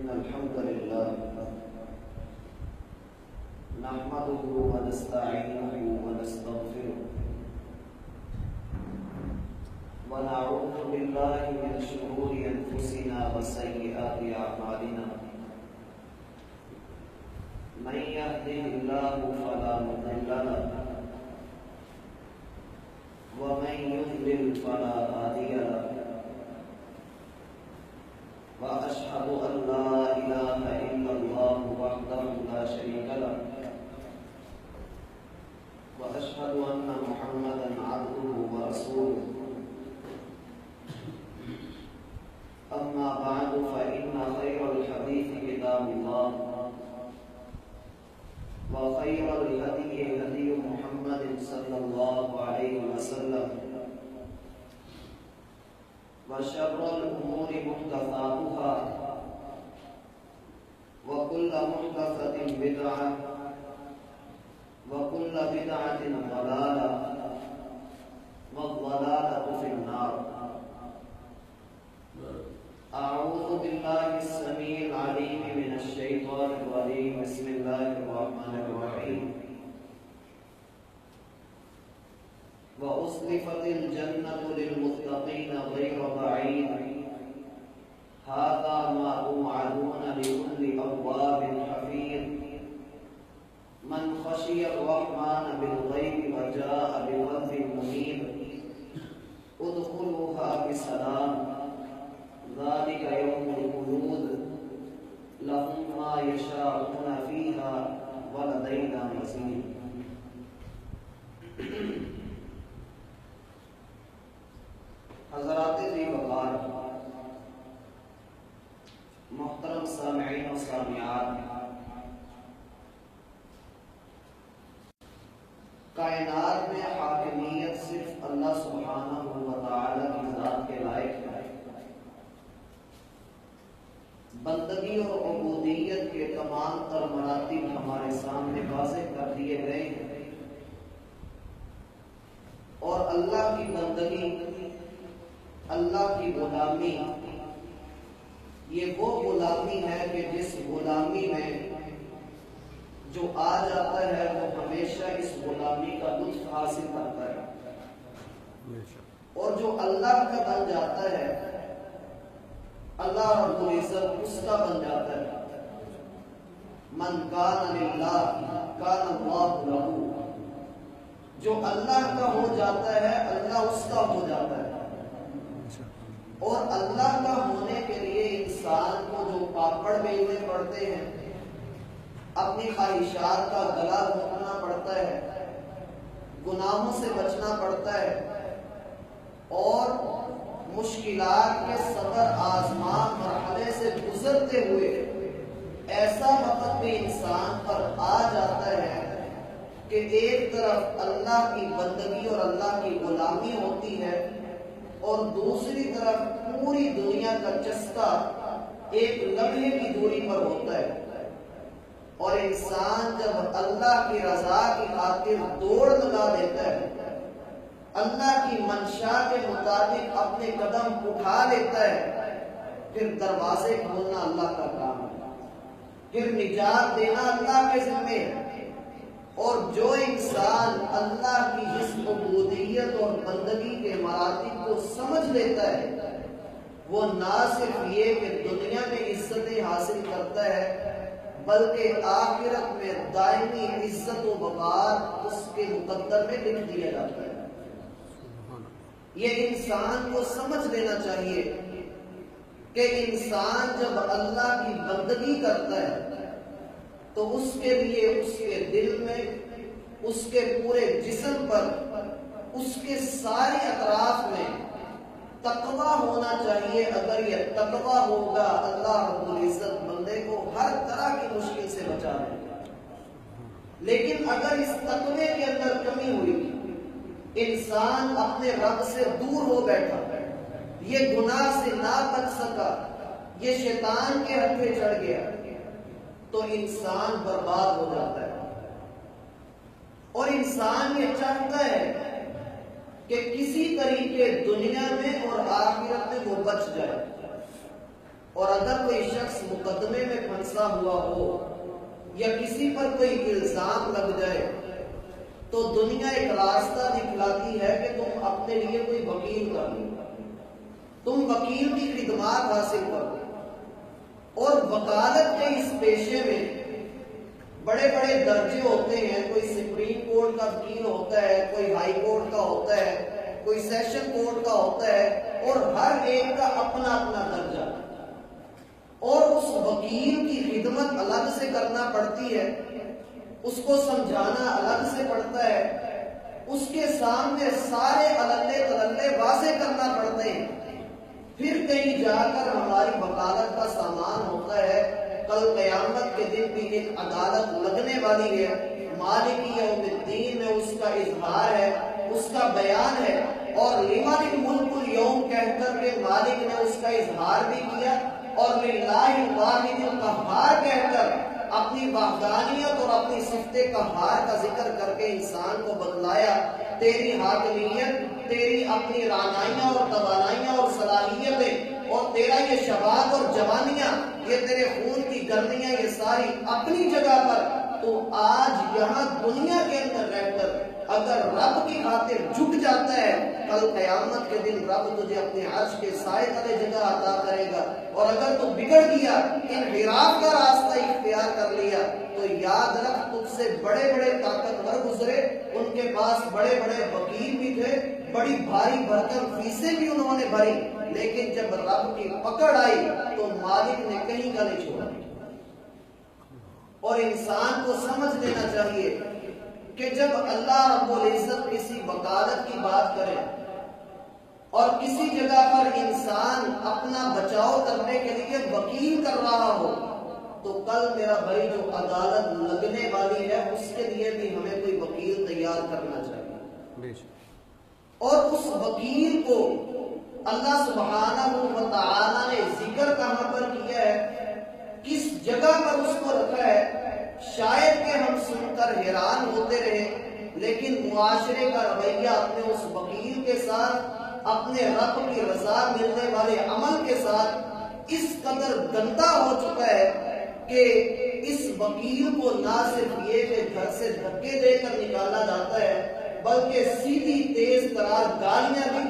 إن الحمد لله نحمده ونستعينه ونستغفره ونعوذ بالله من شرور أنفسنا وسيئات أعمالنا من يهده الله فلا مضل له ومن يضلل فلا هادي له وأشهد أن لا إله إلا الله وحده لا شريك له وأشهد أن محمدا عبده ورسوله أما بعد فإن خير الحديث كتاب الله وخير الهدي هدي محمد صلى الله عليه وسلم وشر الأمور محدثاتها وكل محدثة بدعة وكل بدعة ضلالة والضلالة في النار. أعوذ بالله السميع العليم من الشيطان الرجيم. بسم الله الرحمن الرحيم. وأزلفت الجنة للمتقين غير بعيد هذا ما توعدون لكل أواب حفيظ من خشي الرحمن بالغيب وجاء بقلب منيب ادخلوها بسلام ذلك يوم الخلود لهم ما يشاءون فيها ولدينا مزيد. حضرات ذی وقار محترم سامعین و سامعات، کائنات میں حاکمیت صرف اللہ سبحانہ و تعالی کی ذات کے لائق ہے. بندگی اور عبودیت کے تمام تر مراتب ہمارے سامنے واضح کر دیے گئے ہیں، اور اللہ کی بندگی، اللہ کی غلامی، یہ وہ غلامی ہے کہ جس غلامی میں جو آ جاتا ہے وہ ہمیشہ اس غلامی کا لطف حاصل کرتا ہے، اور جو اللہ کا بن جاتا ہے اللہ رب العزت اس کا بن جاتا ہے. من کان للہ کان اللہ لہ، جو اللہ کا ہو جاتا ہے اللہ اس کا ہو جاتا ہے. اور اللہ کا ہونے کے لیے انسان کو جو پاپڑ بیلنے پڑتے ہیں، اپنی خواہشات کا گلا گھونٹنا پڑتا ہے، گناہوں سے بچنا پڑتا ہے، اور مشکلات کے صبر آزما مرحلے سے گزرتے ہوئے ایسا وقت بھی انسان پر آ جاتا ہے کہ ایک طرف اللہ کی بندگی اور اللہ کی غلامی ہوتی ہے، اور دوسری طرف پوری دنیا کا چسکا ایک لمحے کی دوری پر ہوتا ہے. اور انسان جب اللہ کی رضا کی خاطر دوڑ لگا دیتا ہے، اللہ کی منشا کے مطابق اپنے قدم اٹھا لیتا ہے، پھر دروازے کھولنا اللہ کا کام ہے، پھر نجات دینا اللہ کے ذمہ ہے. اور جو انسان اللہ کی اس عبودیت اور بندگی کے مراتب کو سمجھ لیتا ہے، وہ نہ صرف یہ کہ دنیا میں عزتیں حاصل کرتا ہے بلکہ آخرت میں دائمی عزت و وقار اس کے مقدر میں لکھ دیا جاتا ہے. یہ انسان کو سمجھ لینا چاہیے کہ انسان جب اللہ کی بندگی کرتا ہے تو اس کے لیے اس کے دل میں، اس کے پورے جسم پر، اس کے سارے اطراف میں تقوی ہونا چاہیے. اگر یہ تقوی ہوگا اللہ رب العزت بندے کو ہر طرح کی مشکل سے بچا لے گا. لیکن اگر اس تقوی کے اندر کمی ہوئی، انسان اپنے رب سے دور ہو بیٹھا، یہ گناہ سے نہ بچ سکا، یہ شیطان کے ہتھے چڑھ گیا، تو انسان برباد ہو جاتا ہے. اور انسان یہ چاہتا ہے کہ کسی طریقے دنیا میں اور آخرت میں وہ بچ جائے. اور اگر کوئی شخص مقدمے میں پھنسا ہوا ہو یا کسی پر کوئی الزام لگ جائے تو دنیا ایک راستہ دکھلاتی ہے کہ تم اپنے لیے کوئی وکیل کر لو، تم وکیل کی خدمات حاصل کرو۔ اور وکالت کے اس پیشے میں بڑے بڑے درجے ہوتے ہیں، کوئی سپریم کورٹ کا وکیل ہوتا ہے، کوئی ہائی کورٹ کا ہوتا ہے، کوئی سیشن کورٹ کا ہوتا ہے، اور ہر ایک کا اپنا اپنا درجہ، اور اس وکیل کی خدمت الگ سے کرنا پڑتی ہے، اس کو سمجھانا الگ سے پڑتا ہے، اس کے سامنے سارے عللے تللے واضح کرنا پڑتے ہیں، پھر کہیں جا کر ہماری وکالت کا سامان ہوتا ہے۔ کل قیامت کے دن بھی ایک عدالت لگنے والی ہے، مالک یوم الدین میں اس کا اظہار ہے، اس کا بیان ہے، اور لمن الملک اليوم کہہ کر کے مالک نے اس کا اظہار بھی کیا، اور للہ الواحد القہار کہہ کر اپنی وحدانیت اور اپنی صفت قہار کا ذکر کر کے انسان کو بتلایا، تیری حاکمیت، تیری اپنی رعنائیاں اور توانائیاں اور صلاحیتیں، اور تیرا یہ شباب اور جوانیاں، یہ تیرے خون کی گرمیاں، یہ ساری اپنی جگہ پر، تو آج یہاں دنیا کے اندر رہ کر اگر رب کی خاطر جھک جاتا ہے، کل قیامت کے دن رب تجھے اپنے عرش کے سائے تلے جگہ عطا کرے گا۔ اور اگر تو بگڑ گیا، انحراف کا راستہ اختیار کر لیا، تو یاد رکھ تجھ سے بڑے بڑے طاقتور گزرے، ان کے پاس بڑے بڑے وکیل بھی تھے، بڑی بھاری بھرکم فیسیں بھی انہوں نے بھری، لیکن جب رب کی پکڑ آئی تو مالک نے کہیں کا نہیں چھوڑا۔ اور انسان کو سمجھ لینا چاہیے کہ جب اللہ رب العزت کسی وکالت کی بات کرے اور کسی جگہ پر انسان اپنا بچاؤ کرنے کے لیے وکیل کر رہا ہو، تو کل میرا بھائی جو عدالت لگنے والی ہے اس کے لیے بھی ہمیں کوئی وکیل تیار کرنا چاہیے، اور اس وکیل کو اللہ سبحانہ و تعالی نے ذکر کہاں پر کیا ہے، کس جگہ پر اس کو رکھا ہے، شاید کہ ہم سن کر حیران ہوتے رہے، لیکن معاشرے کا رویہ اپنے اس وکیل کے ساتھ، اپنے رب کی رضا ملنے والے عمل کے ساتھ اس قدر گندا ہو چکا ہے کہ اس وکیل کو نہ صرف یہ کہ گھر سے دھکے دے کر نکالا جاتا ہے، بلکہ سیدھی تیز ترار گالیاں بھی،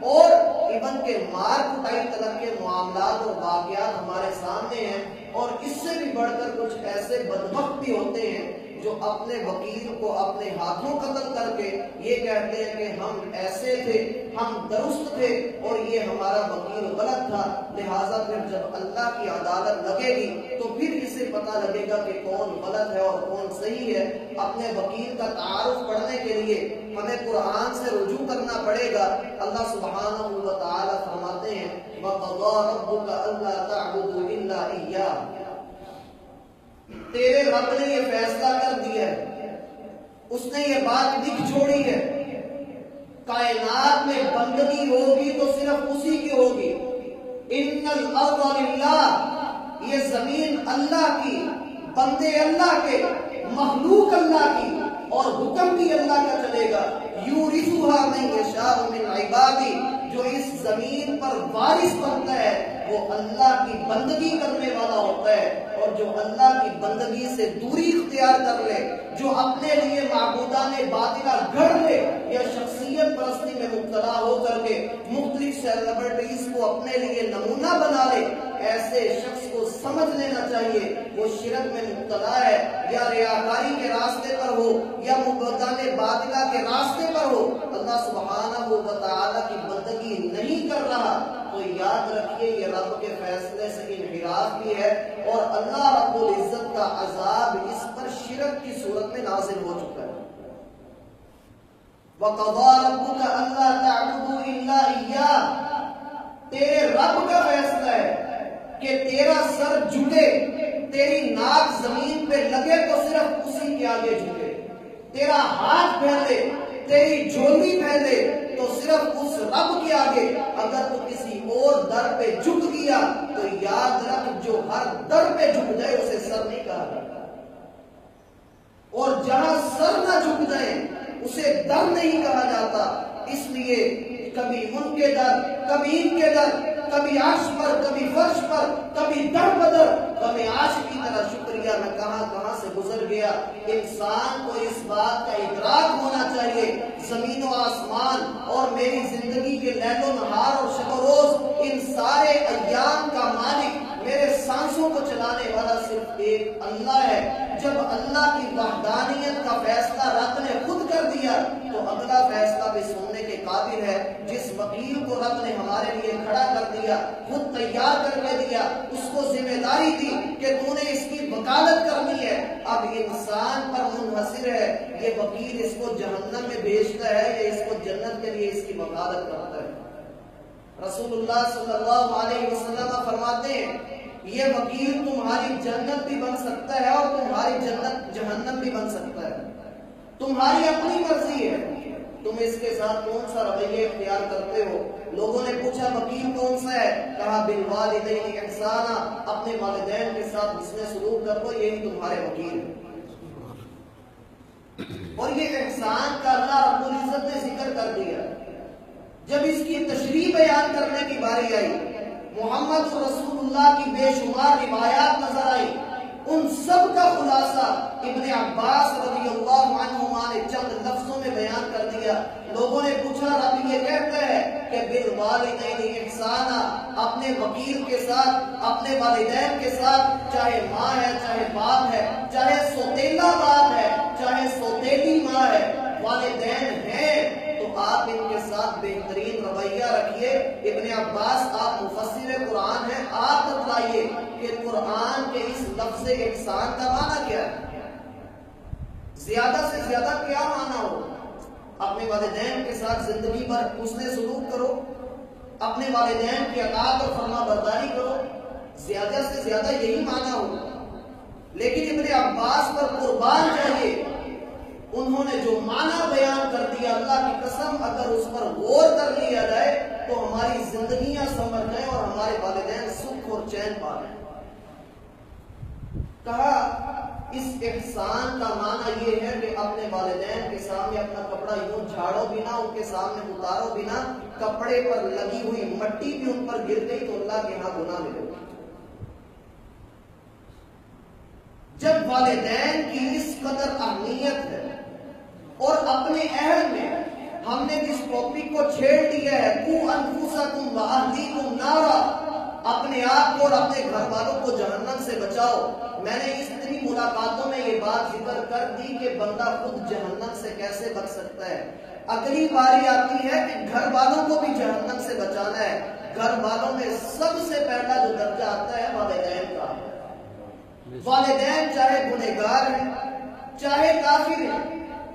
اور ایون کے مار کٹائی تلک کے معاملات اور واقعات ہمارے سامنے ہیں۔ اور اس سے بھی بڑھ کر کچھ ایسے بدبخت بھی ہوتے ہیں جو اپنے وکیل کو اپنے ہاتھوں قتل کر کے یہ کہتے ہیں کہ ہم ایسے تھے، ہم درست تھے، اور یہ ہمارا وکیل غلط تھا، لہٰذا پھر جب اللہ کی عدالت لگے گی تو پھر اسے پتہ لگے گا کہ کون غلط ہے اور کون صحیح ہے۔ اپنے وکیل کا تعارف پڑھنے کے لیے ہمیں قرآن سے رجوع کرنا پڑے گا۔ اللہ سبحانہ و تعالی فرماتے ہیں وَقَضَىٰ رَبُّكَ أَلَّا تَعْبُدُوا إِلَّا إِيَّاهُ، تیرے رب نے یہ فیصلہ کر دیا ہے، اس نے یہ بات لکھ چھوڑی ہے، کائنات میں بندگی ہوگی تو صرف اسی کی ہوگی۔ إِنَّ الْأَرْضَ لِلَّهِ، یہ زمین اللہ کی، بندے اللہ کے، مخلوق اللہ کی، اور حکم بھی اللہ کا چلے گا۔ یورثها من یشاء من عبادہ، جو اس زمین پر وارث بنتا ہے وہ اللہ کی بندگی کرنے والا ہوتا ہے، اور جو اللہ کی بندگی سے دوری اختیار کر لے، جو اپنے لیے معبودان باطلہ گھڑ لے یا شخصیت پرستی میں مبتلا ہو کر کے مختلف سیلیبریٹیز کو اپنے لیے نمونہ بنا لے، ایسے شخص کو سمجھ لینا چاہیے وہ شرک میں مبتلا ہے، یا ریاکاری کے راستے پر ہو یا معبودان باطلہ کے راستے پر ہو، اللہ سبحانہ و تعالی کی بندگی نہیں کر رہا، تو یاد رکھیے یہ رب کے فیصلے سے انحراف بھی ہے، اور اللہ رب العزت کا عذاب اس پر شرک کی صورت میں نازل ہو چکا ہے۔ وَقَضَىٰ رَبُّكَ أَلَّا تَعْبُدُوا إِلَّا إِيَّاهُ، تیرے رب کا فیصلہ ہے کہ تیرا سر جھکے، تیری ناک زمین پہ لگے تو صرف اسی کے آگے جھکے، تیرا ہاتھ پھیلے، تیری جھولی پھیلے تو صرف اس رب کے آگے۔ اگر تو کسی اور در پہ جھک گیا تو یاد رکھ جو ہر در پہ جھک جائے اسے سر نہیں کہا جاتا، اور جہاں سر نہ جھک جائے اسے در نہیں کہا جاتا۔ اس لیے کبھی ان کے در، کبھی ان کے در، کبھی عرش پر، کبھی فرش پر، کبھی در بدر غم عاشق کی طرح شکریہ میں کہاں کہاں سے گزر گیا۔ انسان کو اس بات کا ادراک ہونا چاہیے، زمین و آسمان اور میری زندگی کے لیل و نہار اور شب و روز، ان سارے ایام کا مالک، میرے سانسوں کو چلانے والا صرف ایک اللہ ہے۔ جب اللہ کی وحدانیت کا فیصلہ رب نے خود کر دیا تو اگلا فیصلہ بھی سننے کے قابل ہے۔ جس وکیل کو رب نے ہمارے لیے کھڑا کر دیا، خود تیار کر کے دیا، اس کو ذمہ داری دی کہ تو نے اس کی وکالت کرنی ہے، اب انسان پر منحصر ہے یہ وکیل اس کو جہنم میں بھیجتا ہے یا اس کو جنت کے لیے اس کی وکالت کرتا ہے۔ رسول اللہ صلی اللہ علیہ وسلم فرماتے ہیں یہ وکیل تمہاری جنت بھی بن سکتا ہے اور تمہاری جنت جہنم بھی بن سکتا ہے، تمہاری اپنی مرضی ہے، تم اس کے ساتھ کون سا رویہ اختیار کرتے ہو۔ لوگوں نے پوچھا وکیل کون سا ہے؟ کہا بالوالدین احسانا، اپنے والدین کے ساتھ حسن سلوک کرو، یہی تمہارے وکیل ہے۔ اور یہ احسان کا اللہ رب العزت نے ذکر کر دیا۔ جب اس کی تشریح بیان کرنے کی باری آئی، محمد رسول اللہ کی بے شمار روایات نظر آئی، ان سب کا خلاصہ ابن عباس رضی اللہ عنہما نے چند لفظوں میں بیان کر دیا۔ لوگوں نے پوچھا رب یہ کہتا ہے کہ بالوالدین احسانا، اپنے وکیل کے ساتھ، اپنے والدین کے ساتھ، چاہے ماں ہے، چاہے باپ ہے، چاہے سوتیلا باپ ہے، چاہے سوتیلی ماں ہے، والدین ہیں تو آپ ان کے ساتھ بہترین رویہ رکھیے۔ ابن عباس آپ مفسر قرآن ہیں، آپ بتلائیے کہ قرآن کے اس لفظ احسان کا معنی کیا ہے؟ زیادہ سے زیادہ کیا معنی ہو؟ اپنے والدین کے ساتھ زندگی بھر حسن سلوک کرو، اپنے والدین کی اطاعت اور فرما برداری کرو، زیادہ سے زیادہ یہی معنی ہو۔ لیکن ابن عباس پر قربان جائیے، انہوں نے جو معنی بیان کر دیا، اللہ کی قسم اگر اس پر غور کر لیا جائے تو ہماری زندگیاں سنور جائیں اور ہمارے والدین سکھ اور چین پا لیں۔ کہا اس احسان کا معنی یہ ہے کہ اپنے والدین کے سامنے اپنا کپڑا یوں جھاڑو بھی نہ، ان کے سامنے اتارو بھی نہ، کپڑے پر لگی ہوئی مٹی بھی ان پر گر گئی تو اللہ کے ہاں گناہ ملے گا۔ جب والدین کی اس قدر اہمیت ہے اور اپنے اہل میں ہم نے جس ٹاپک کو چھیڑ دیا ہے، قُوا أَنفُسَكُمْ وَأَهْلِيكُمْ نَارًا، اپنے آپ کو اور اپنے گھر والوں کو جہنم سے بچاؤ۔ میں نے اس اتنی ملاقاتوں میں یہ بات ذکر کر دی کہ بندہ خود جہنم سے کیسے بچ سکتا ہے۔ اگلی باری آتی ہے کہ گھر والوں کو بھی جہنم سے بچانا ہے۔ گھر والوں میں سب سے پہلا جو درجہ آتا ہے والدین کا۔ والدین چاہے گنہگار ہیں، چاہے کافر ہیں،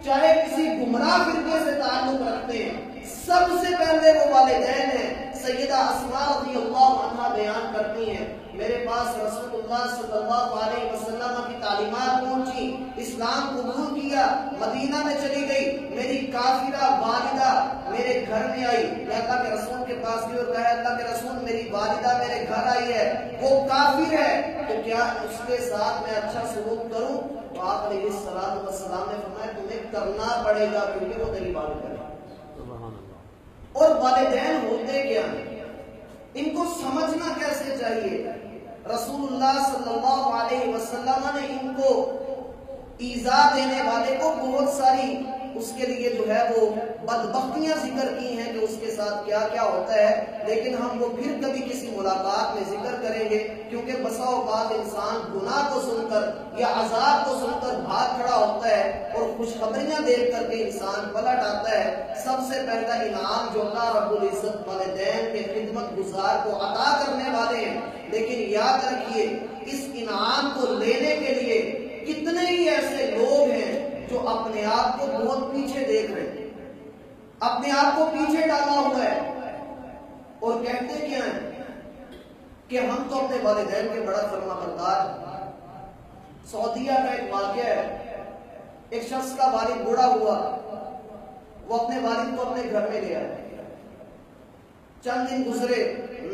چاہے کسی گمراہ فرقے سے تعلق رکھتے ہیں، سب سے پہلے وہ والدین ہیں۔ سیدہ اسماء رضی اللہ عنہا بیان کرتی ہیں میرے پاس رسول اللہ صلی اللہ علیہ وسلم کی تعلیمات پہنچی، اسلام قبول کیا، مدینہ میں چلی گئی، میری کافرہ والدہ میرے گھر میں آئی، میں اللہ کے رسول کے پاس گئی اور کہا اللہ کے رسول میری والدہ میرے گھر آئی ہے، وہ کافر ہے تو کیا اس کے ساتھ میں اچھا سلوک کروں؟ تو آپ علیہ السلام نے فرمایا تمہیں کرنا پڑے گا کیونکہ وہ تیری والدہ ہے۔ اور والدین ہوتے کیا ہیں، ان کو سمجھنا کیسے چاہیے؟ رسول اللہ صلی اللہ علیہ وسلم نے ان کو ایذا دینے والے کو بہت ساری اس کے لیے جو ہے وہ بدبختیاں ذکر کی ہیں کہ اس کے ساتھ کیا کیا ہوتا ہے، لیکن ہم وہ پھر کبھی کسی ملاقات میں ذکر کریں گے، کیونکہ بسا اوقات انسان گناہ کو سن کر یا عذاب کو سن کر بھاگ کھڑا ہوتا ہے اور خوشخبریاں دیکھ کر کے انسان پلٹ آتا ہے۔ سب سے پہلا انعام جو اللہ رب العزت والدین کے خدمت گزار کو عطا کرنے والے ہیں، لیکن یاد رکھیے اس انعام کو لینے کے لیے کتنے ہی ایسے لوگ ہیں جو اپنے آپ کو بہت پیچھے دیکھ رہے ہیں، اپنے آپ کو پیچھے ڈالا ہوا ہے اور کہتے کیا ہیں کہ ہم تو اپنے والدین کے بڑا فرما بردار ہیں۔ سعودیہ کا ایک واقعہ ہے، ایک شخص کا والد بوڑھا ہوا، وہ اپنے والد کو اپنے گھر میں لے آئے، چند دن گزرے،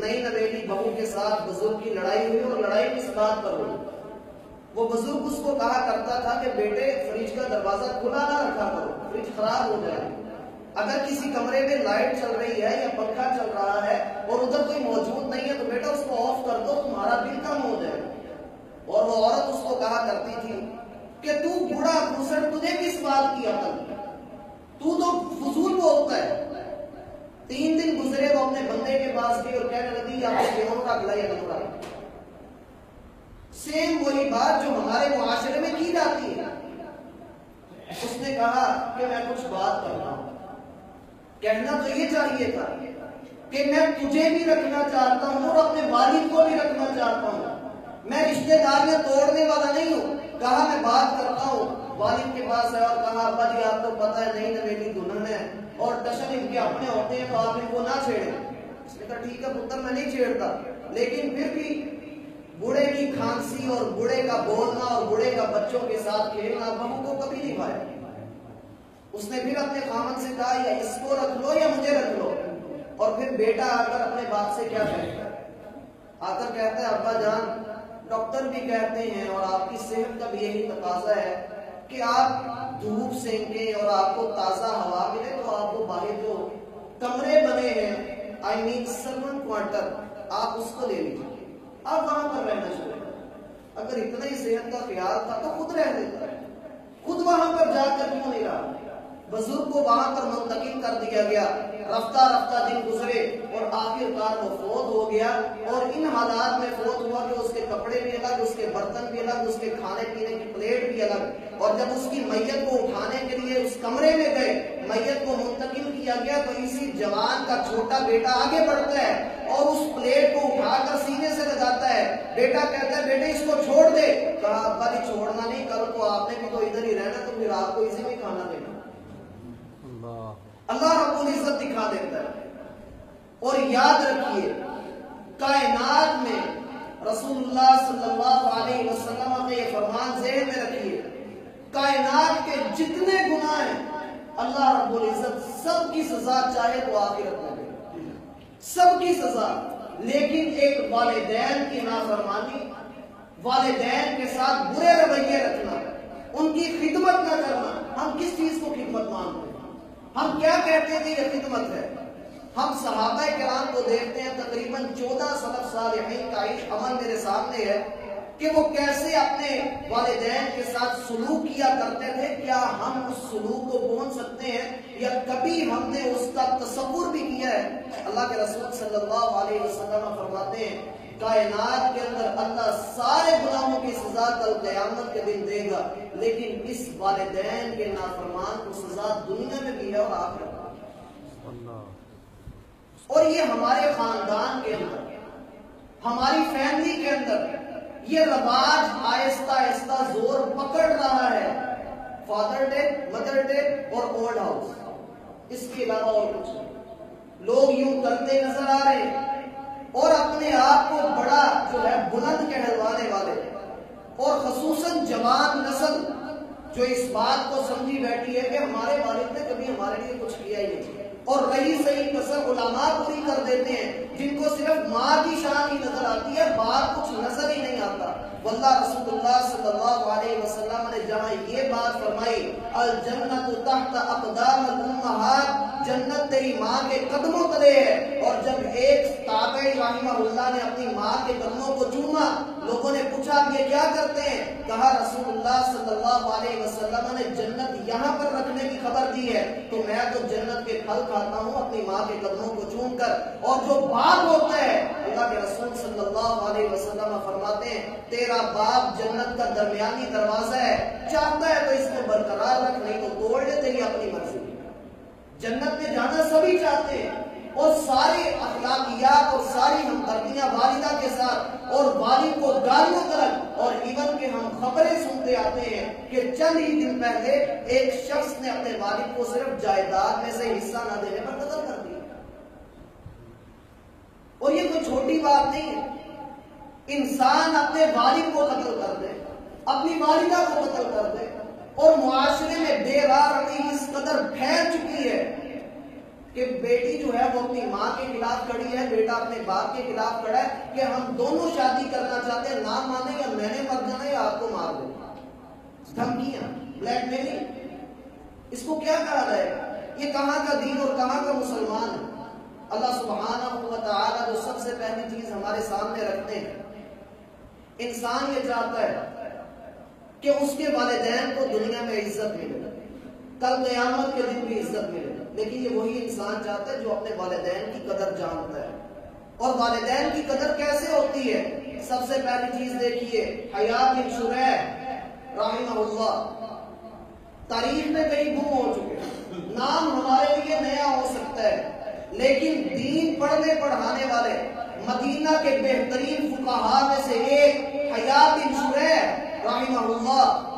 نئی نویلی بہو کے ساتھ بزرگ کی لڑائی ہوئی اور لڑائی کس بات پر ہوئی؟ وہ بزرگ اس کو کہا کرتا تھا کہ بیٹے فریج کا دروازہ کھلا نہ رکھا کرو، فریج خراب ہو جائے۔ اگر کسی کمرے میں لائٹ چل رہی ہے یا پنکھا چل رہا ہے اور ادھر کوئی موجود نہیں وہ عورت اس کو کہا کرتی تھی کہ تو بوڑھا گھسڑ، تجھے کس بات کی عقل، تو فضول بولتا ہے۔ 3 دن گزرے، وہ اپنے بندے کے پاس گئی اور کہنے لگی آپ نے گیہوں کا گلا یا نہیں۔ سیم وہی بات جو ہمارے معاشرے میں کی جاتی ہے۔ اس نے کہا کہ میں کچھ بات کرنا ہوں۔ کہنا تو یہ چاہیے تھا کہ میں تجھے بھی رکھنا چاہتا ہوں اور اپنے والد کو بھی رکھنا چاہتا ہوں، میں رشتہ داریاں توڑنے والا نہیں ہوں۔ کہا میں بات کرتا ہوں۔ والد کے پاس ہے اور کہا ابا جی آپ کو پتہ ہے نئی نویلی دلہن ہے اور ٹشن ان کے اپنے ہوتے ہیں تو آپ ان کو نہ چھیڑیں۔ اس نے کہا ٹھیک ہے پتر میں نہیں چھیڑتا، لیکن پھر بھی بوڑھے کی کھانسی اور بوڑھے کا بولنا اور بوڑھے کا بچوں کے ساتھ کھیلنا بہو کو کبھی نہیں بھایا۔ اس نے پھر اپنے خامن سے کہا یا اس کو رکھ لو یا مجھے رکھ لو۔ اور پھر بیٹا آ کر اپنے باپ سے کیا کہتا ہے، آ کر کہتا ہے ابا جان ڈاکٹر بھی کہتے ہیں اور آپ کی صحت کا بھی یہی تقاضا ہے کہ آپ دھوپ سینکیں اور آپ کو تازہ ہوا ملے، تو آپ کو باہر جو کمرے بنے ہیں آئی مین سرونٹ کوارٹر، آپ اس کو لے لیجیے، آپ وہاں پر رہنا شروع کریں۔ اگر اتنا ہی صحت کا خیال تھا تو خود رہ دیتا، خود وہاں پر جا کر کیوں نہیں رہا؟ بزرگ کو وہاں پر منتقل کر دیا گیا۔ رفتہ رفتہ دن گزرے اور آخر کار وہ فوت ہو گیا، اور ان حالات میں فوت ہوا کہ اس کے کپڑے بھی الگ، اس کے برتن بھی الگ، اس کے کھانے پینے کی پلیٹ بھی الگ۔ اور جب اس کی میت کو اٹھانے کے لیے اس کمرے میں گئے، میت کو منتقل کیا گیا تو اسی جوان کا چھوٹا بیٹا آگے بڑھتا ہے اور اس پلیٹ کو اٹھا کر سینے سے لگاتا ہے۔ بیٹا کہتا ہے بیٹے اس کو چھوڑ دے۔ کہا ابا جی چھوڑنا نہیں، کل کو آپ نے بھی تو ادھر ہی رہنا، تو پھر آپ کو اسی میں کھانا دینا۔ اللہ رب العزت دکھا دیتا ہے۔ اور یاد رکھیے کائنات میں رسول اللہ صلی اللہ علیہ وسلم کا یہ فرمان ذہن میں رکھیے، کائنات کے جتنے گناہ ہیں اللہ رب العزت سب کی سزا چاہے تو آخرت میں دے، سب کی سزا، لیکن ایک والدین کی نافرمانی، والدین کے ساتھ برے رویے رکھنا، ان کی خدمت نہ کرنا۔ ہم کس چیز کو خدمت مانتے ہیں؟ ہم کیا کہتے ہیں کہ یہ خدمت ہے؟ ہم صحابہ کرام کو دیکھتے ہیں، تقریباً 14 سلف صالحین کا عیش عمل میرے سامنے ہے کہ وہ کیسے اپنے والدین کے ساتھ سلوک کیا کرتے تھے۔ کیا ہم اس سلوک کو پہنچ سکتے ہیں یا کبھی ہم نے اس کا تصور بھی کیا ہے؟ اللہ کے رسول صلی اللہ علیہ وسلم فرماتے ہیں کائنات کے اندر اللہ سارے گناہوں کی سزا کل قیامت کے دن دے گا، لیکن اس والدین کے نافرمان کو سزا دنیا میں بھی ہے اور آخرت میں۔ اور یہ ہمارے خاندان کے اندر، ہماری فیملی کے اندر یہ رواج آہستہ آہستہ زور پکڑ رہا ہے۔ فادر ڈے، مدر ڈے اور اولڈ ہاؤس، اس کے علاوہ اور کچھ نہیں۔ لوگ یوں کرتے نظر آ رہے ہیں اور اپنے آپ کو بڑا جو ہے بلند کہلوانے والے، اور خصوصاً جوان نسل جو اس بات کو سمجھی بیٹھی ہے کہ ہمارے والد نے کبھی ہمارے لیے کچھ کیا ہی نہیں، اور رہی صحیح کسر علماء پوری کر دیتے ہیں جن کو صرف ماں کی شان ہی نظر آتی ہے، باپ کچھ نظر ہی نہیں آتا۔ واللہ رسول اللہ صلی اللہ علیہ وسلم نے جہاں یہ بات فرمائی الجنت تحت اقدام الامہات، جنت تیری ماں کے قدموں تلے ہے، اور جب ایک تابعی رحمہ اللہ نے اپنی ماں کے قدموں کو چوما، لوگوں نے پوچھا یہ کیا کرتے ہیں؟ کہا رسول اللہ صلی اللہ علیہ وسلم نے جنت یہاں پر رکھنے کی خبر دی ہے، تو میں تو جنت کے پھل کھاتا ہوں اپنی ماں کے قدموں کو چوم کر۔ اور جو باپ ہوتا ہے، اللہ کے رسول صلی اللہ علیہ وسلم فرماتے ہیں تیرا باپ جنت کا درمیانی دروازہ ہے، چاہتا ہے تو اس کو برقرار رکھ، نہیں تو توڑ دے، تیری اپنی مرضی۔ جنت میں جانا سبھی چاہتے ہیں، اور ساری اخلاقیات اور ساری ہمدردیاں والدہ کے ساتھ، اور والد کو گالیوں طرف، اور ایون کہ ہم خبریں سنتے آتے ہیں کہ چند ہی دن پہلے ایک شخص نے اپنے والد کو صرف جائیداد میں سے حصہ نہ دینے پر قتل کر دیا۔ اور یہ کوئی چھوٹی بات نہیں ہے، انسان اپنے والد کو قتل کر دے، اپنی والدہ کو قتل کر دے، اور معاشرے میں بے رحمی اس قدر پھیل چکی ہے کہ بیٹی جو ہے وہ اپنی ماں کے خلاف کھڑی ہے، بیٹا اپنے باپ کے خلاف کھڑا ہے کہ ہم دونوں شادی کرنا چاہتے ہیں، نہ مانے یا میں نے مر جانا یا آپ کو مار دیں۔ دھمکیاں، بلیک میلنگ، اس کو کیا کہا جائے؟ یہ کہاں کا دین اور کہاں کا مسلمان ہے؟ اللہ سبحانہ و تعالیٰ جو سب سے پہلی چیز ہمارے سامنے رکھتے ہیں، انسان یہ چاہتا ہے کہ اس کے والدین کو دنیا میں عزت ملے، کل قیامت کے دن بھی عزت ملے، لیکن یہ وہی انسان چاہتا ہے جو اپنے والدین کی قدر جانتا ہے۔ اور والدین کی قدر کیسے ہوتی ہے؟ سب سے پہلی چیز دیکھیے، حیات بن شریح رحمہ اللہ تاریخ میں کئی گم ہو چکے ہیں، نام ہمارے لیے نیا ہو سکتا ہے، لیکن دین پڑھنے پڑھانے والے مدینہ کے بہترین فقہاء میں سے ایک حیات بن شریح رحمہ اللہ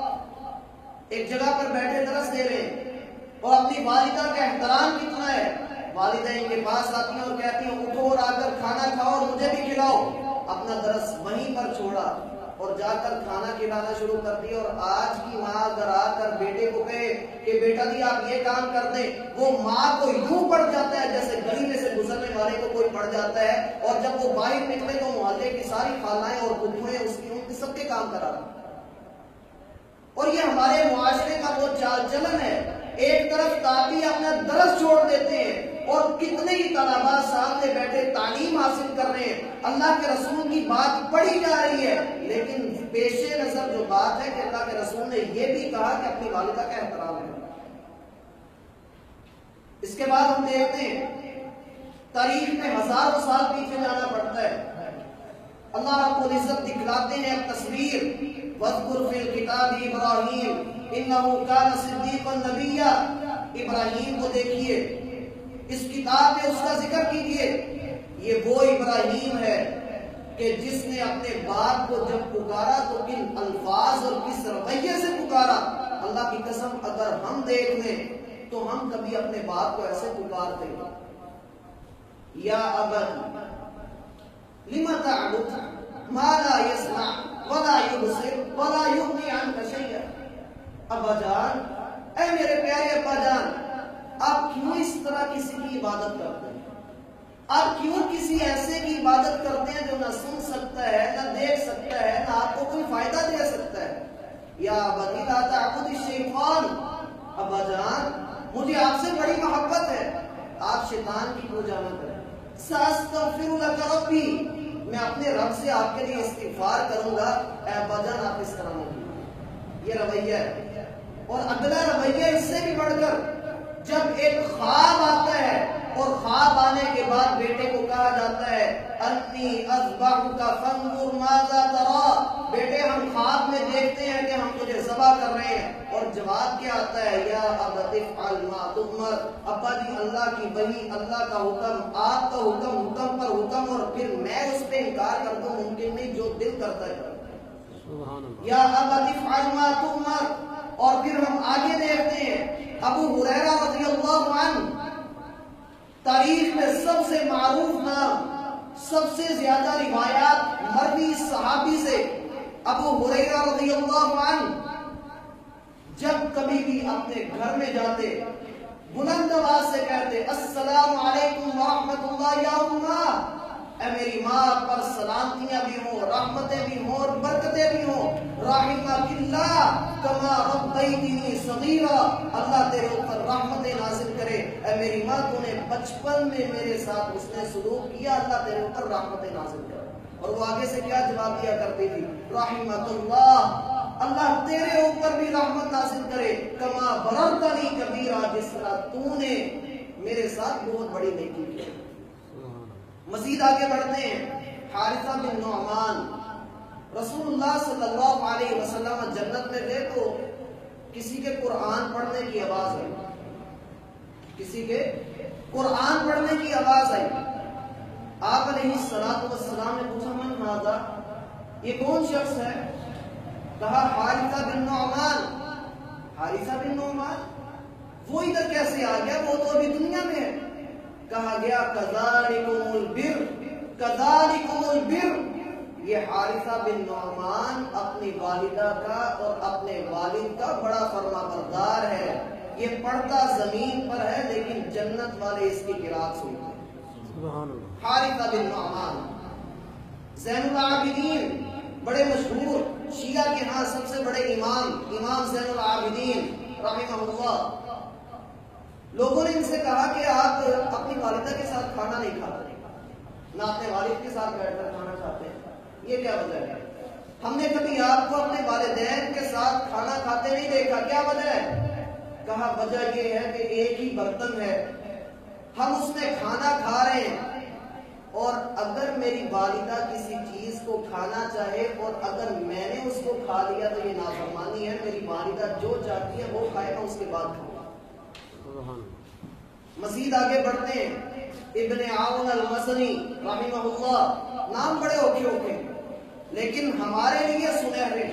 ایک جگہ پر بیٹھے درس دے رہے ہیں، اور اپنی والدہ کا احترام کتنا ہے، والدہ ان کے پاس آتی ہیں اور کہتی ہیں اٹھو اور آ کر کھانا کھاؤ اور مجھے بھی کھلاؤ۔ اپنا درس وہیں پر چھوڑا اور جا کر کھانا کھلانا شروع کر دیا۔ اور آج کی ماں اگر آ کر بیٹے کو کہے کہ بیٹا جی آپ یہ کام کر دیں، وہ ماں کو یوں پڑ جاتا ہے جیسے گلی میں سے گزرنے والے کو کوئی پڑ جاتا ہے، اور جب وہ باہر نکلے تو محلے کی ساری خالائیں اور پھپھوئیں اس کی ان کے سب کے کام کرا رہا۔ اور یہ ہمارے معاشرے کا وہ چال چلن ہے، ایک طرف تابعی اپنا درس چھوڑ دیتے ہیں اور کتنے ہی طلباء سامنے بیٹھے تعلیم حاصل کر رہے ہیں، اللہ کے رسول کی بات پڑھی جا رہی ہے، لیکن پیش نظر جو بات ہے کہ اللہ کے رسول نے یہ بھی کہا کہ اپنی والدہ کا احترام ہے۔ اس کے بعد ہم دیکھتے ہیں تاریخ میں ہزاروں سال پیچھے جانا پڑتا ہے، اللہ رب العزت دکھلاتے ہیں ایک تصویر، وَاذْكُرْ فِي الْكِتَابِ إِبْرَاهِيمَ إِنَّهُ كَانَ صِدِّيقًا نَبِيًّا۔ ابراہیم کو دیکھیے، اس کتاب میں اس کا ذکر کیجئے، یہ وہ ابراہیم ہے کہ جس نے اپنے باپ کو جب پکارا تو کن الفاظ اور کس رویے سے پکارا۔ اللہ کی قسم اگر ہم دیکھ لیں تو ہم کبھی اپنے باپ کو ایسے پکارتے ہیں، یا ابت لم تعبد ما لا يسمع ولا يبصر ولا يغني عنك شيئا۔ ابا جان، اے میرے پیارے ابا جان، آپ کیوں اس طرح کسی کی عبادت کرتے ہیں؟ آپ کیوں کسی ایسے کی عبادت کرتے ہیں جو نہ سن سکتا ہے، نہ دیکھ سکتا ہے، نہ آپ کو کوئی فائدہ دے سکتا ہے؟ یا ابتی لا تعبد الشیطان، ابا جان مجھے آپ سے بڑی محبت ہے، آپ شیطان کی پوجا نہ کریں۔ ساستغفر لک ربی، میں اپنے رب سے آپ کے لیے استغفار کروں گا۔ اے ابا جان آپ اس طرح نہیں، یہ رویہ ہے۔ اور اگلا رویہ اس سے بھی بڑھ کر، جب ایک خواب آتا ہے اور خواب آنے کے بعد بیٹے کو کہا جاتا ہے انی اذبحک فانظر ماذا تری، بیٹے ہم خواب میں دیکھتے ہیں کہ ہم تجھے ذبح کر رہے ہیں، اور جواب کیا آتا ہے یا ابت افعل ما تؤمر، ابا جی اللہ کی وحی، اللہ کا حکم، آپ کا حکم، حکم پر حکم، اور پھر میں اس پہ انکار کر دوں، ممکن نہیں، جو دل کرتا ہے یا ابت افعل ما تؤمر۔ اور پھر ہم آگے دیکھتے ہیں ابو ہریرہ رضی اللہ عنہ، تاریخ میں سب سے معروف نام، سب سے زیادہ روایات مروی صحابی سے، ابو ہریرہ رضی اللہ عنہ جب کبھی بھی اپنے گھر میں جاتے بلند آواز سے کہتے السلام علیکم ورحمۃ اللہ یا امہ، اے میری ماں پر سلامتیاں بھی ہوں، رحمتیں بھی ہوں اور برکتیں بھی ہوں، رحمک اللہ کما ربیتنی صغیرا، اللہ تیرے اوپر رحمتیں نازل کرے، اے میری ماں تو نے بچپن میں میرے ساتھ اس نے سلوک کیا، اللہ تیرے اوپر رحمتیں نازل کرے۔ اور وہ آگے سے کیا جواب دیا کرتی تھی؟ رحمت اللہ، اللہ تیرے اوپر بھی رحمت نازل کرے، کما بررتنی کبیرا، جس طرح تو نے میرے ساتھ بہت بڑی نیکی کی۔ مزید آگے بڑھتے ہیں، حارثہ بن نعمان، رسول اللہ صلی اللہ علیہ وسلم جنت میں تھے تو کسی کے قرآن پڑھنے کی آواز آئی، کسی کے قرآن پڑھنے کی آواز آئی، آپ علیہ السلام نے پوچھا من ھذا، یہ کون شخص ہے؟ کہا حارثہ بن نعمان۔ حارثہ بن نعمان وہ ادھر کیسے آ گیا، وہ تو ابھی دنیا میں ہے۔ کہا گیا کذالکم البر، کذالکم البر، یہ حارثہ بن نعمان اپنی والدہ کا اور اپنے والد کا بڑا فرما بردار ہے، یہ پڑھتا زمین پر ہے لیکن جنت والے اس کی قرات سنتے ہیں۔ حارثہ بن نعمان زین العابدین، بڑے مشہور شیعہ کے ہاں سب سے بڑے امام زین العابدین رحمہ اللہ، لوگوں نے ان سے کہا کہ آپ اپنی والدہ کے ساتھ کھانا نہیں کھاتے، نہ اپنے والد کے ساتھ بیٹھ کر کھانا کھاتے ہیں، یہ کیا وجہ ہے؟ ہم نے کبھی آپ کو اپنے والدین کے ساتھ کھانا کھاتے نہیں دیکھا، کیا وجہ ہے؟ کہا وجہ یہ ہے کہ ایک ہی برتن ہے، ہم اس میں کھانا کھا رہے ہیں، اور اگر میری والدہ کسی چیز کو کھانا چاہے اور اگر میں نے اس کو کھا لیا تو یہ نافرمانی ہے، میری والدہ جو چاہتی ہے وہ کھائے گا، اس کے بعد کھاؤں۔ مزید آگے بڑھتے ہیں، ابن عون المزنی رحمہ اللہ، نام بڑے اوکھے اوکھے لیکن ہمارے لیے سنہرے،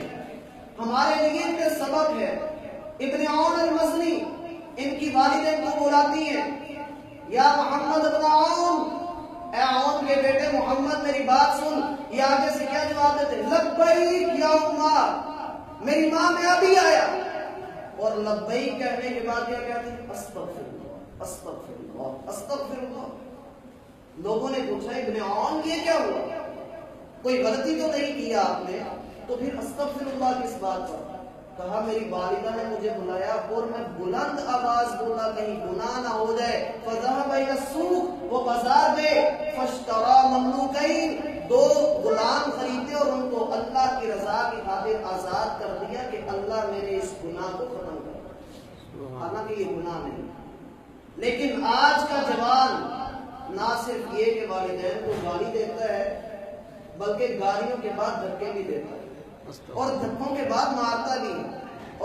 ہمارے لیے ان کے سبق ہے۔ ابن عون المزنی، ان کی والدہ ان کو بلاتی ہیں، یا محمد ابن عون، اے عون کے بیٹے محمد میری بات سن۔ یہ آگے سے کیا جواب دیتے؟ لبیک یا اماں، میری ماں میں ابھی آیا، اور لبیک کہنے کے بعد کیا کہتے ہیں؟ استغفر اللہ، استغفر اللہ، استغفر اللہ۔ لوگوں نے پوچھا ابن عون یہ کیا ہوا، کوئی غلطی تو نہیں کیا آپ نے، تو پھر استغفر اللہ کس بات پر؟ کہا میری والدہ نے مجھے بلایا اور میں بلند آواز بولا کہیں گناہ نہ ہو جائے، فذهب الى السوق، وہ بازار گئے، فاشترى مملوکین، 2 غلام خریدے اور ان کو اللہ کی رضا کی خاطر آزاد کر دیا کہ اللہ میرے اس گناہ کو ختم کر، حالانکہ یہ گناہ نہیں۔ لیکن آج کا جوان نہ صرف یہ کہ والدین کو گالی دیتا ہے بلکہ گالیوں کے بعد دھکے بھی دیتا ہے، اور دھکوں کے بعد مارتا بھی،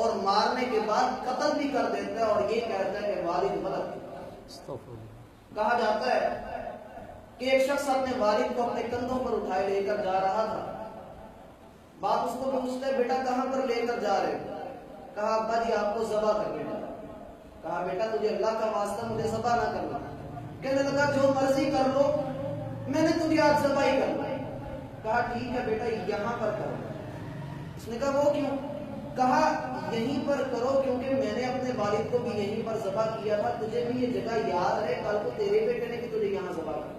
اور مارنے کے بعد قتل بھی کر دیتا ہے، اور یہ کہتا ہے کہ والد غلط۔ کہا جاتا ہے کہ ایک شخص اپنے والد کو اپنے کندھوں پر اٹھائے لے کر جا رہا تھا، باپ اس کو پوچھتے بیٹا کہاں پر لے کر جا رہے؟ کہا ابا جی آپ کو ذبح کرنے جا رہا۔ کہا بیٹا تجھے اللہ کا واسطہ مجھے ذبح نہ کرنا۔ کہنے لگا جو مرضی کر لو، میں نے تجھے آج ذبح ہی کرنا۔ کہا ٹھیک ہے بیٹا یہاں پر کرو۔ اس نے کہا وہ کیوں؟ کہا یہیں پر کرو کیونکہ میں نے اپنے والد کو بھی یہیں پر ذبح کیا تھا، تجھے بھی یہ جگہ یاد رہے، کل کو تیرے بیٹے نے بھی تجھے یہاں ذبح کیا۔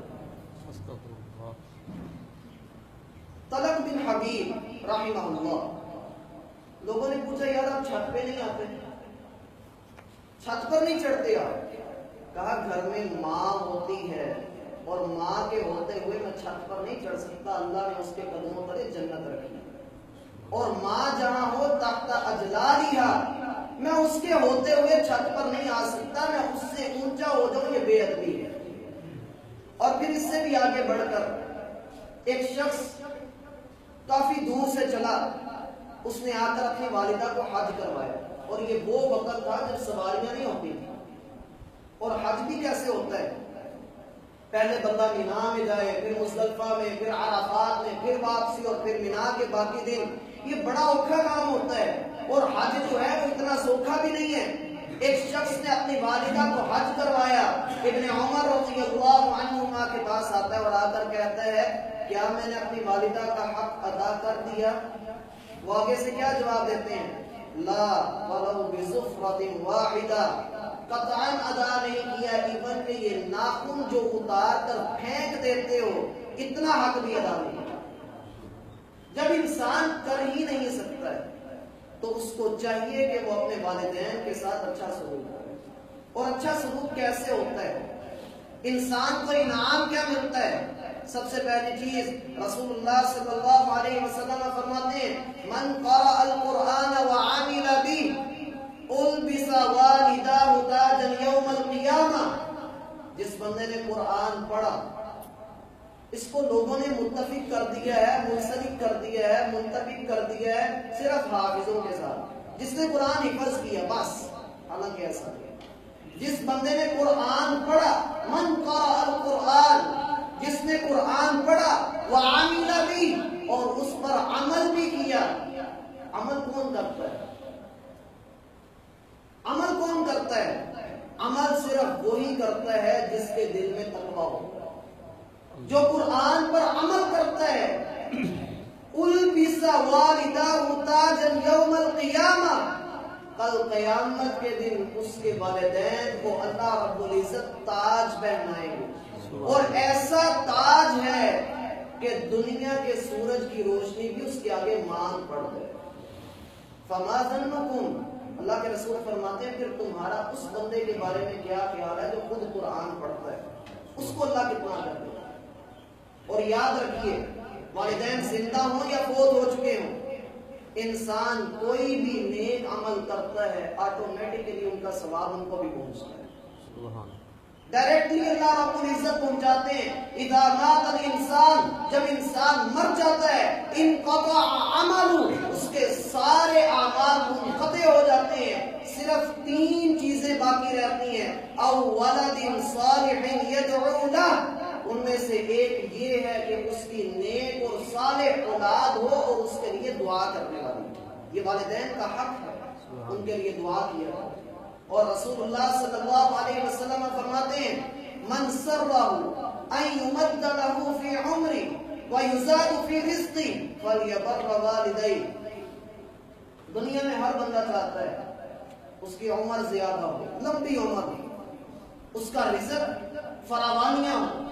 طلق بن حبیب رحمہ اللہ، لوگوں نے پوچھا یار آپ چھت پہ نہیں آتے، چھت پر نہیں چڑھتے آپ؟ کہا گھر میں ماں ہوتی ہے اور ماں کے ہوتے ہوئے میں چھت پر نہیں چڑھ سکتا، اللہ نے اس کے قدموں پر جنت رکھی، اور ماں جہاں ہو تحت اجلالہا، میں اس کے ہوتے ہوئے چھت پر نہیں آ سکتا، میں اس سے اونچا ہو جاؤں، یہ بے ادبی ہے۔ اور پھر اس سے بھی آگے بڑھ کر ایک شخص کافی دور سے چلا، اس نے آ کر اپنی والدہ کو حج کروایا، اور یہ وہ وقت تھا جب سواریاں نہیں ہوتی تھی، اور حج بھی کیسے ہوتا ہے؟ پہلے بندہ مینا میں جائے، پھر مزدلفہ میں، پھر عرفات میں، پھر واپسی، اور پھر مینا کے باقی دن، یہ بڑا اوکھا کام ہوتا ہے، اور حج جو ہے وہ اتنا سوکھا بھی نہیں ہے۔ ایک شخص نے اپنی والدہ کو حج کروایا، ابن عمر رضی اللہ عنہما کے پاس آتا ہے اور آ کر کہتا ہے کیا میں نے اپنی والدہ کا حق ادا کر دیا؟ وہ آگے سے کیا جواب دیتے ہیں؟ لا ولو بظفرۃ واحدہ، قطعاً ادا نہیں کیا، ایون کہ یہ ناخن جو اتار کر پھینک دیتے ہو اتنا حق بھی ادا نہیں۔ جب انسان کر ہی نہیں سکتا ہے تو اس کو چاہیے کہ وہ اپنے والدین کے ساتھ اچھا سلوک کرے، اور اچھا سلوک کیسے ہوتا ہے؟ انسان کو انعام کیا ملتا ہے؟ سب سے پہلی چیز رسول اللہ صلی اللہ علیہ وسلم فرماتے ہیں من قرأ القرآن وعمل به البس والداه تاجا یوم القیامہ، جس بندے نے قرآن پڑھا، اس کو لوگوں نے متفق کر دیا ہے، منسلک کر دیا ہے، منتفق کر دیا ہے صرف حافظوں کے ساتھ، جس نے قرآن حفظ کیا بس، حالانکہ ایسا نہیں۔ جس بندے نے قرآن پڑھا، من قرأ القرآن، جس نے قرآن پڑھا، وعمل به، اور اس پر عمل بھی کیا۔ عمل کون کرتا ہے؟ عمل کون کرتا ہے؟ عمل صرف وہی کرتا ہے جس کے دل میں تقویٰ ہو، جو قرآن پر عمل کرتا ہے۔ البس والداه تاجا یوم القیامہ، کل قیامت کے دن اس کے والدین کو اللہ رب العزت تاج پہنائے گے، اور ایسا تاج ہے کہ دنیا کے سورج کی روشنی بھی اس کے آگے مانگ پڑ گئے۔ فما ظنکم، اللہ کے رسول فرماتے ہیں پھر تمہارا اس بندے کے بارے میں کیا خیال ہے جو خود قرآن پڑھتا ہے، اس کو اللہ کتنا کر دے۔ اور یاد رکھیے والدین زندہ ہوں یا فوت ہو چکے ہوں، انسان کوئی بھی نیک عمل کرتا ہے آٹومیٹکلی ان کا ثواب ان کو بھی پہنچتا ہے، ڈائریکٹلی اللہ رب العزت پہنچاتے ہیں۔ اذا مات الانسان، جب انسان مر جاتا ہے، انقطع عملہ، اس کے سارے اعمال منقطع ہو جاتے ہیں، صرف 3 چیزیں باقی رہتی ہیں، او ولد صالح یدعو لہ، ان میں سے ایک یہ ہے کہ اس کی نیک اور صالح اولاد ہو اور اس کے لیے دعا کرنے والی۔ یہ والدین کا حق ہے، ان کے لیے دعا کیا جائے۔ اور رسول اللہ صلی اللہ علیہ وسلم فرماتے ہیں من سرہ ان یمد لہ فی عمری ویزاد فی رزقی فلیبر والدی۔ دنیا میں ہر بندہ چاہتا ہے اس کی عمر زیادہ ہو، لمبی عمر ہو، اس کا رزق فراوانیاں ہو،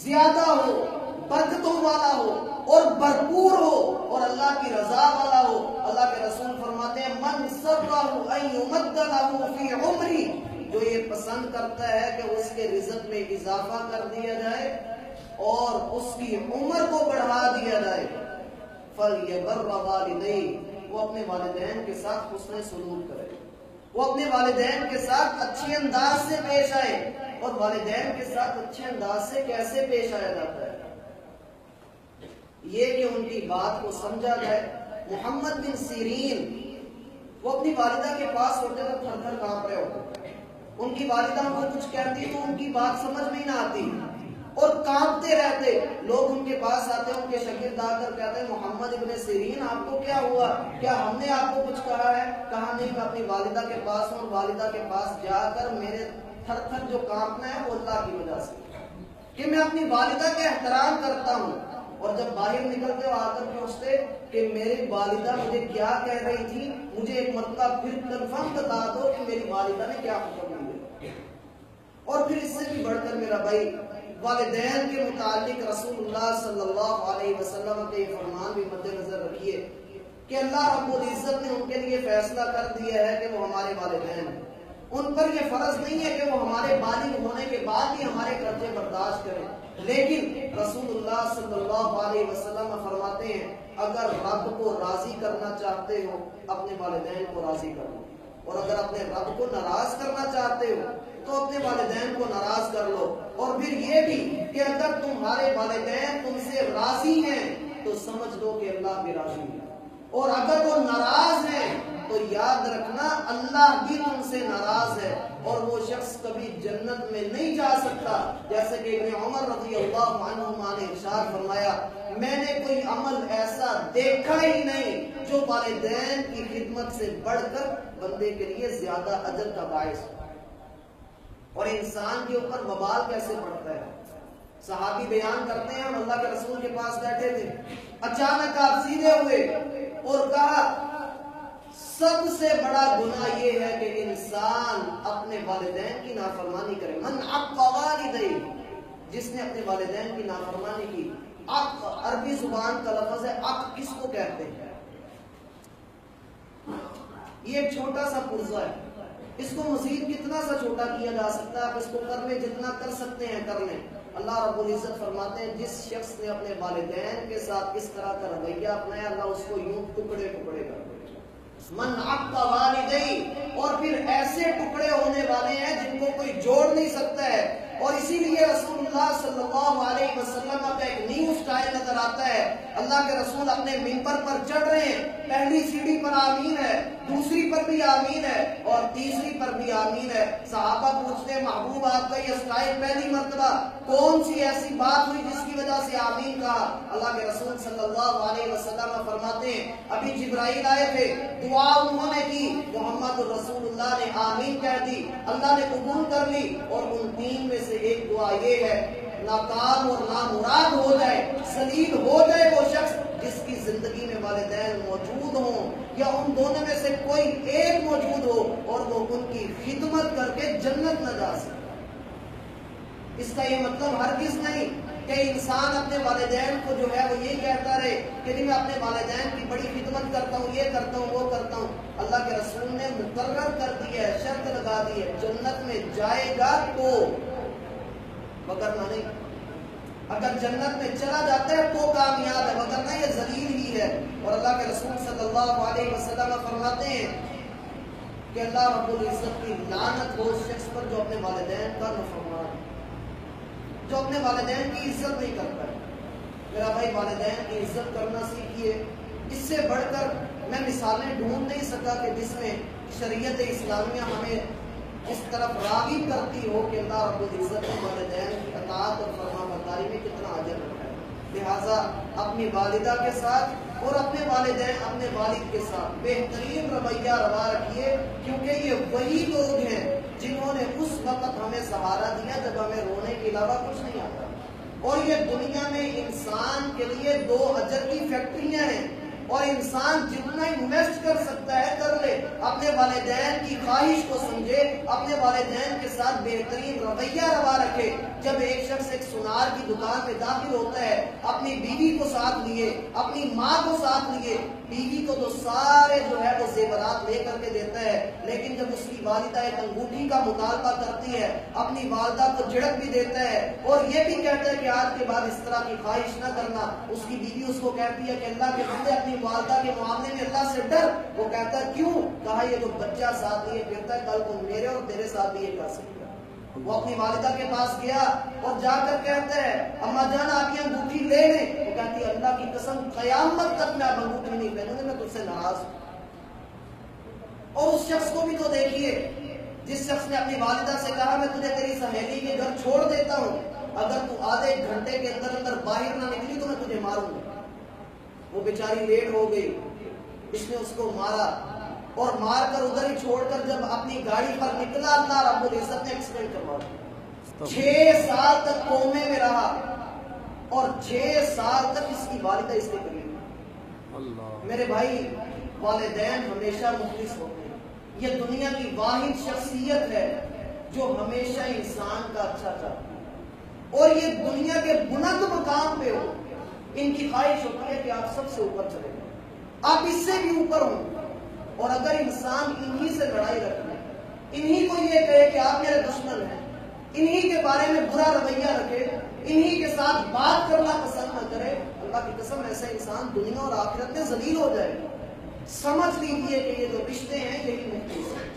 زیادہ ہو، برکتوں والا ہو اور بھرپور ہو اور اللہ کی رضا والا ہو۔ اللہ کے رسول فرماتے ہیں من سرہ ان یمد لہ فی عمری، جو یہ پسند کرتا ہے کہ اس کے رزق میں اضافہ کر دیا جائے اور اس کی عمر کو بڑھا دیا جائے، فلیبر والدی، وہ اپنے والدین کے ساتھ حسن سلوک کرے، وہ اپنے والدین کے ساتھ اچھے انداز سے پیش آئے۔ اور والدین کے ساتھ اچھے انداز سے کیسے پیش آیا جاتا ہے؟ یہ کہ ان کی بات کو سمجھا جائے۔ محمد بن سیرین، وہ اپنی والدہ کے پاس ہوتے تو تھر تھر کانپ رہے ہوتے، ان کی والدہ ان کو کچھ کہتی تو ان کی بات سمجھ میں نہ آتی اور کانپتے رہتے۔ لوگ ان کے پاس آتے، ان کے شاگرد آ کر کہتے ہیں محمد ابن سیرین آپ کو کیا ہوا؟ کیا ہم نے آپ کو کچھ کہا ہے؟ کہا نہیں، میں اپنی والدہ کے پاس ہوں، والدہ کے پاس جا کر میرے تھر تھر جو کانپنا ہے وہ اللہ کی وجہ سے کہ میں اپنی والدہ کا احترام کرتا ہوں۔ اور جب باہر نکلتے ہو آ کر پوچھتے کہ میری والدہ مجھے کیا کہہ رہی تھی، مجھے ایک مرتبہ پھر کنفرم بتا دو کہ میری والدہ نے کیا حکم دیا۔ اور پھر اس سے بھی بڑھ کر میرا بھائی، والدین کے متعلق رسول اللہ صلی اللہ علیہ وسلم کے فرمان بھی مد نظر رکھیے کہ اللہ رب العزت نے ان کے لیے فیصلہ کر دیا ہے کہ وہ ہمارے والدین ہیں، ان پر یہ فرض نہیں ہے کہ وہ ہمارے بالغ ہونے کے بعد ہی ہمارے قرضے برداشت کریں، لیکن رسول اللہ صلی اللہ علیہ وسلم فرماتے ہیں اگر رب کو راضی کرنا چاہتے ہو اپنے والدین کو راضی کرو، اور اگر اپنے رب کو ناراض کرنا چاہتے ہو تو اپنے والدین کو ناراض کر لو۔ اور پھر یہ بھی کہ اگر تمہارے والدین تم سے راضی ہیں تو سمجھ لو کہ اللہ بھی راضی ہے، اور اگر وہ ناراض ہیں تو یاد رکھنا اللہ بھی تم سے ناراض ہے، اور وہ شخص کبھی جنت میں نہیں جا سکتا۔ جیسے کہ ابن عمر رضی اللہ عنہما نے ارشاد فرمایا میں نے کوئی عمل ایسا دیکھا ہی نہیں جو والدین کی خدمت سے بڑھ کر بندے کے لیے زیادہ اجر کا باعث ہو۔ اور انسان کے اوپر وبال کیسے پڑتا ہے؟ صحابی بیان کرتے ہیں ہم اللہ کے رسول کے پاس بیٹھے تھے، اچانک آپ سیدھے ہوئے اور کہا سب سے بڑا گناہ یہ ہے کہ انسان اپنے والدین کی نافرمانی کرے۔ من عق والدیہ، جس نے اپنے والدین کی نافرمانی کی۔ عق عربی زبان کا لفظ ہے، عق کس کو کہتے ہیں؟ یہ ایک چھوٹا سا پرزہ ہے، اس کو مزید کتنا سا چھوٹا کیا جا سکتا ہے؟ آپ اس کو کر لیں، جتنا کر سکتے ہیں کر لیں۔ اللہ رب العزت فرماتے ہیں جس شخص نے اپنے والدین کے ساتھ اس طرح کا رویہ اپنایا اللہ اس کو یوں ٹکڑے ٹکڑے کر دے۔ من عق والدیہ، اور پھر ایسے ٹکڑے ہونے والے ہیں جن کو کوئی جوڑ نہیں سکتا ہے۔ اور اسی لیے رسول اللہ صلی اللہ علیہ وسلم کا ایک نیو سٹائل نظر آتا ہے۔ اللہ کے رسول اپنے منبر پر چڑھ رہے ہیں، پہلی سیڑھی پر آمین ہے، دوسری پر بھی آمین ہے اور تیسری پر بھی آمین ہے۔ صحابہ پوچھتے ہیں محبوب آپ کا یہ سٹائل پہلی مرتبہ کون سی ایسی بات ہوئی جس کی وجہ سے آمین کہا؟ اللہ کے رسول صلی اللہ علیہ وسلم فرماتے ہیں ابھی جبرائیل آئے تھے، دعا انہوں نے کی، محمد رسول اللہ نے آمین کہہ دی، اللہ نے قبول کر لی۔ اور ان 3 میں سے ایک دعا یہ ہے ناکام اور نامراد ہو جائے، ذلیل ہو جائے وہ شخص جس کی زندگی میں والدین موجود ہوں یا ان دونوں میں سے کوئی ایک موجود ہو اور وہ ان کی خدمت کر کے جنت نہ جا سکے۔ اس کا یہ مطلب ہرگز نہیں کہ انسان اپنے والدین کو جو ہے وہ یہی کہتا رہے کہ میں اپنے والدین کی بڑی خدمت کرتا ہوں، یہ کرتا ہوں، وہ کرتا ہوں۔ اللہ کے رسول نے مقرر کر دی ہے، شرط لگا دی ہے، جنت میں جائے گا تو، وگرنہ نہیں۔ اگر جنت میں چلا جاتا ہے تو کامیاب ہے، وگرنہ یہ ذلیل ہی ہے۔ اور اللہ کے رسول صلی اللہ علیہ وسلم فرماتے ہیں کہ اللہ رب العزت کی لعنت ہو اس شخص پر جو اپنے والدین کا نافرمان ہے، جو اپنے والدین کی عزت نہیں کرتا ہے۔ میرا بھائی والدین کی عزت کرنا سیکھیے۔ اس سے بڑھ کر میں مثالیں ڈھونڈ نہیں سکا کہ جس میں شریعت اسلامیہ ہمیں اس طرف راغب کرتی ہو کہ اللہ رب العزت نے والدین کی اطاعت اور فرما برداری میں کتنا اجر رکھا ہے۔ لہٰذا اپنی والدہ کے ساتھ اور اپنے والدین اپنے والد کے ساتھ بہترین رویہ روا رکھیے، کیونکہ یہ وہی لوگ ہیں جنہوں نے اس وقت ہمیں سہارا دیا جب ہمیں رونے کے علاوہ کچھ نہیں آتا۔ اور یہ دنیا میں انسان کے لیے دو اجر کی فیکٹریاں ہیں، اور انسان جتنا انویسٹ کر سکتا ہے کر لے، اپنے والدین کی خواہش کو سمجھے، اپنے والدین کے ساتھ بہترین رویہ روا رکھے۔ جب ایک شخص ایک سونار کی دکان میں داخل ہوتا ہے، اپنی بیوی کو ساتھ لیے، اپنی ماں کو ساتھ لیے، بیوی کو تو سارے جو ہے وہ زیورات لے کر کے دیتا ہے، لیکن جب اس کی والدہ ایک انگوٹھی کا مطالبہ کرتی ہے، اپنی والدہ کو جھڑک بھی دیتا ہے اور یہ بھی کہتا ہے کہ آج کے بعد اس طرح کی خواہش نہ کرنا۔ اس کی بیوی اس کو کہتی ہے کہ اللہ کے بندے اپنی والدہ کے معاملے میں اللہ سے ڈر۔ وہ کہتا ہے کیوں؟ کہا یہ جو بچہ ساتھ لیے پھرتا ہے کل کو میرے اور تیرے ساتھ بھی یہ کر سکتا ہے۔ وہ اپنی والدہ کے پاس گیا اور جا کر کہتا ہے اما جان آپ کی انگوٹھی لے لیں۔ وہ کہتی ہے اللہ کی قسم قیامت تک میں انگوٹھی نہیں پہنوں گی، میں تجھ سے ناراض ہوں۔ اور اس شخص کو بھی تو دیکھیے جس شخص نے اپنی والدہ سے کہا میں تجھے تیری سہیلی کے گھر چھوڑ دیتا ہوں، اگر تو آدھے ایک گھنٹے کے اندر باہر نہ نکلی تو میں تجھے ماروں گا۔ وہ بیچاری لیٹ ہو گئی، اس نے اس کو مارا اور مار کر ادھر ہی چھوڑ کر جب اپنی گاڑی پر نکلا اللہ رب العزت نے ایکسیڈنٹ کروا دیا۔ 6 سال تک کومے میں رہا اور 6 سال تک اس کی والدہ اس کے قریب۔ میرے بھائی والدین ہمیشہ مخلص ہوتے ہیں۔ یہ دنیا کی واحد شخصیت ہے جو ہمیشہ انسان کا اچھا چاہتی ہے، اور یہ دنیا کے بلند مقام پہ ہو، ان کی خواہش ہوتی ہے کہ آپ سب سے اوپر چلے جائیں، آپ اس سے بھی اوپر ہوں۔ اور اگر انسان انہی سے لڑائی رکھے، انہی کو یہ کہے کہ آپ میرے دشمن ہیں، انہی کے بارے میں برا رویہ رکھے، انہی کے ساتھ بات کرنا پسند نہ کرے، اللہ کی قسم ایسا انسان دنیا اور آخرت میں ذلیل ہو جائے گا۔ سمجھ لیجیے کہ یہ جو رشتے ہیں یہی مخلص ہیں،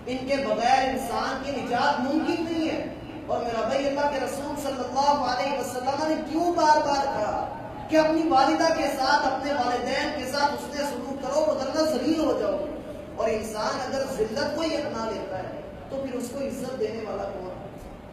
ان کے بغیر انسان کی نجات ممکن نہیں ہے۔ اور میرا بھائی اللہ کے رسول صلی اللہ علیہ وسلم نے کیوں بار بار کہا کہ اپنی والدہ کے ساتھ اپنے والدین کے ساتھ اس نے سلوک کرو وگرنہ ذلیل ہو جاؤ گے۔ اور انسان اگر ذلت کو ہی اپنا لیتا ہے تو پھر اس کو عزت دینے والا کون ہے؟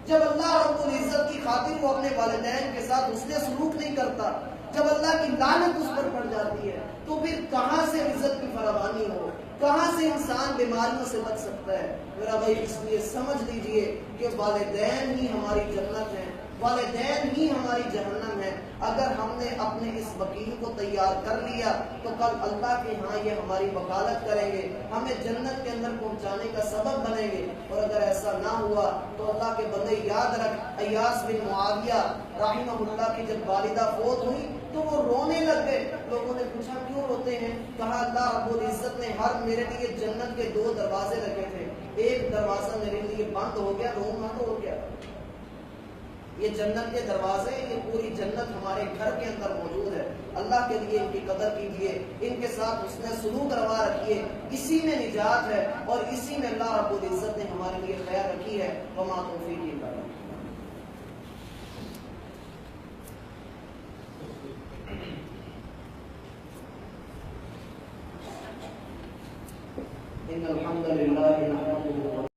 جب اللہ رب العزت کی خاطر وہ اپنے والدین کے ساتھ اس نے سلوک نہیں کرتا، جب اللہ کی لعنت اس پر پڑ جاتی ہے تو پھر کہاں سے عزت کی فراوانی ہو، کہاں سے انسان بیماریوں سے بچ سکتا ہے؟ میرا بھائی اس لیے سمجھ لیجئے کہ والدین ہی ہماری جنت ہیں، والدین ہی ہماری جہنم ہے۔ اگر ہم نے اپنے اس وکیل کو تیار کر لیا تو کل اللہ کے ہاں یہ ہماری وکالت کریں گے، ہمیں جنت کے اندر پہنچانے کا سبب بنیں گے۔ اور اگر ایسا نہ ہوا تو اللہ کے بندے یاد رکھ، ایاس بن معاویہ رحمہ اللہ کی جب والدہ فوت ہوئی تو وہ رونے لگ گئے۔ لوگوں نے پوچھا کیوں روتے ہیں؟ کہا اللہ رب العزت نے ہر میرے لیے جنت کے 2 دروازے رکھے تھے، ایک دروازہ میرے لیے بند ہو گیا، رونا تو ہو گیا۔ یہ جنت کے دروازے، یہ پوری جنت ہمارے گھر کے اندر موجود ہے۔ اللہ کے لیے ان کی قدر کیجیے، ان کے ساتھ اس نے سلوک روا رکھیے، اسی میں نجات ہے اور اسی میں اللہ رب العزت نے ہمارے لیے خیر رکھی ہے۔ وما توفیقی الا باللہ۔ ان الحمد للہ نحمده